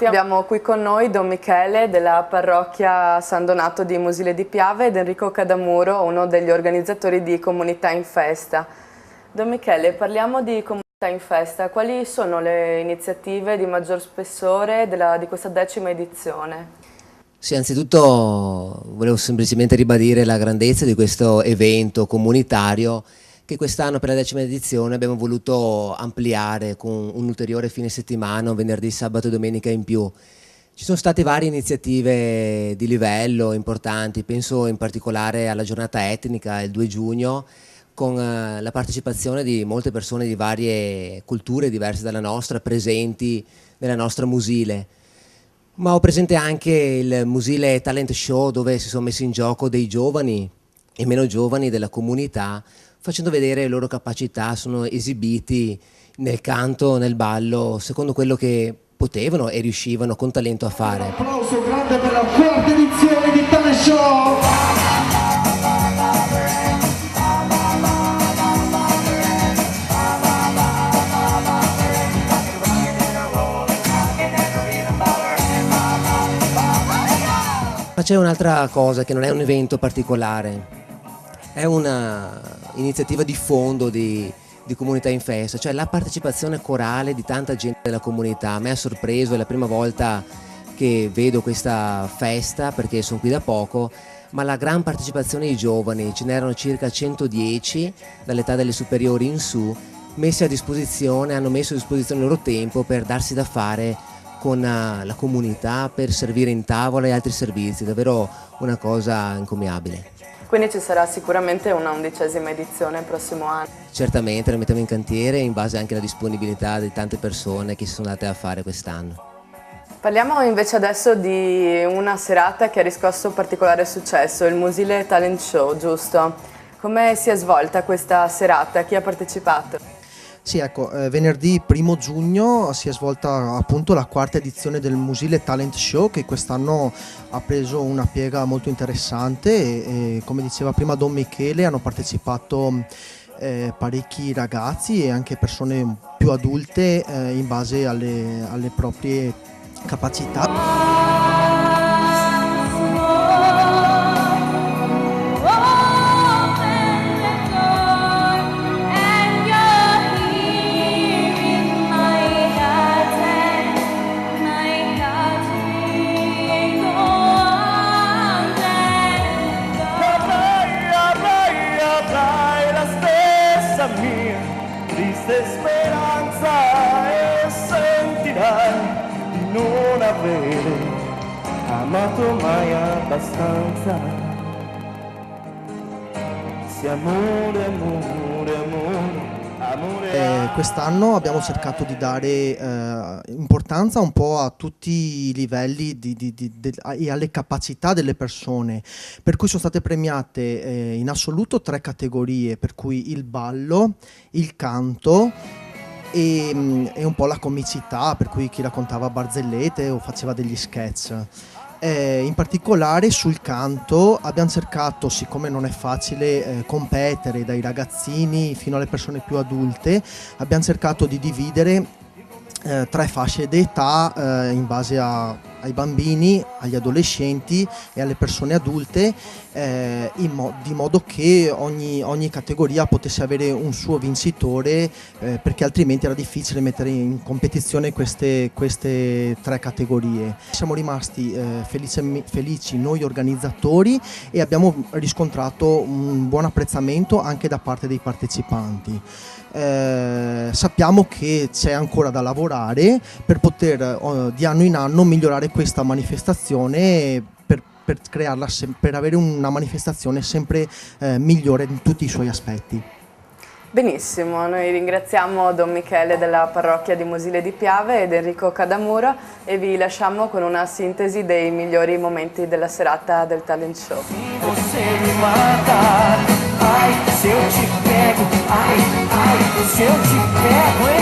Abbiamo qui con noi Don Michele della parrocchia San Donato di Musile di Piave ed Enrico Cadamuro, uno degli organizzatori di Comunità in Festa. Don Michele, parliamo di Comunità in Festa. Quali sono le iniziative di maggior spessore di questa 10ª edizione? Sì, anzitutto volevo semplicemente ribadire la grandezza di questo evento comunitario che quest'anno per la 10ª edizione abbiamo voluto ampliare con un ulteriore fine settimana, un venerdì, sabato e domenica in più. Ci sono state varie iniziative di livello importanti, penso in particolare alla giornata etnica il 2 giugno, con la partecipazione di molte persone di varie culture diverse dalla nostra, presenti nella nostra Musile. Ma ho presente anche il Musile Talent Show, dove si sono messi in gioco dei giovani e meno giovani della comunità, facendo vedere le loro capacità, sono esibiti nel canto, nel ballo, secondo quello che potevano e riuscivano con talento a fare. Un applauso grande per la 4ª edizione di Talent Show! Ma c'è un'altra cosa che non è un evento particolare, è una iniziativa di fondo di Comunità in Festa, cioè la partecipazione corale di tanta gente della comunità. A me ha sorpreso, è la prima volta che vedo questa festa perché sono qui da poco, ma la gran partecipazione dei giovani, ce n'erano circa 110 dall'età delle superiori in su, messi a disposizione, hanno messo a disposizione il loro tempo per darsi da fare con la comunità, per servire in tavola e altri servizi, davvero una cosa encomiabile. Quindi ci sarà sicuramente una 11ª edizione il prossimo anno. Certamente la mettiamo in cantiere in base anche alla disponibilità di tante persone che si sono andate a fare quest'anno. Parliamo invece adesso di una serata che ha riscosso particolare successo, il Musile Talent Show, giusto? Come si è svolta questa serata? Chi ha partecipato? Sì, ecco, venerdì 1° giugno si è svolta appunto la 4ª edizione del Musile Talent Show, che quest'anno ha preso una piega molto interessante e come diceva prima Don Michele hanno partecipato parecchi ragazzi e anche persone più adulte in base alle proprie capacità. Triste speranza e sentirai di non avere amato mai abbastanza. Se amore, amore, amore, amore. Quest'anno abbiamo cercato di dare importanza un po' a tutti i livelli e alle capacità delle persone, per cui sono state premiate in assoluto 3 categorie, per cui il ballo, il canto e un po' la comicità, per cui chi raccontava barzellette o faceva degli sketch. In particolare sul canto abbiamo cercato, siccome non è facile competere dai ragazzini fino alle persone più adulte, abbiamo cercato di dividere 3 fasce d'età in base ai bambini, agli adolescenti e alle persone adulte, di modo che ogni categoria potesse avere un suo vincitore, perché altrimenti era difficile mettere in competizione queste 3 categorie. Siamo rimasti felici noi organizzatori e abbiamo riscontrato un buon apprezzamento anche da parte dei partecipanti. Sappiamo che c'è ancora da lavorare per poter di anno in anno migliorare questa manifestazione, per crearla, per avere una manifestazione sempre migliore in tutti i suoi aspetti. Benissimo, noi ringraziamo Don Michele della parrocchia di Musile di Piave ed Enrico Cadamuro e vi lasciamo con una sintesi dei migliori momenti della serata del Talent Show. Se eu te pego, ai, ai, se eu te pego,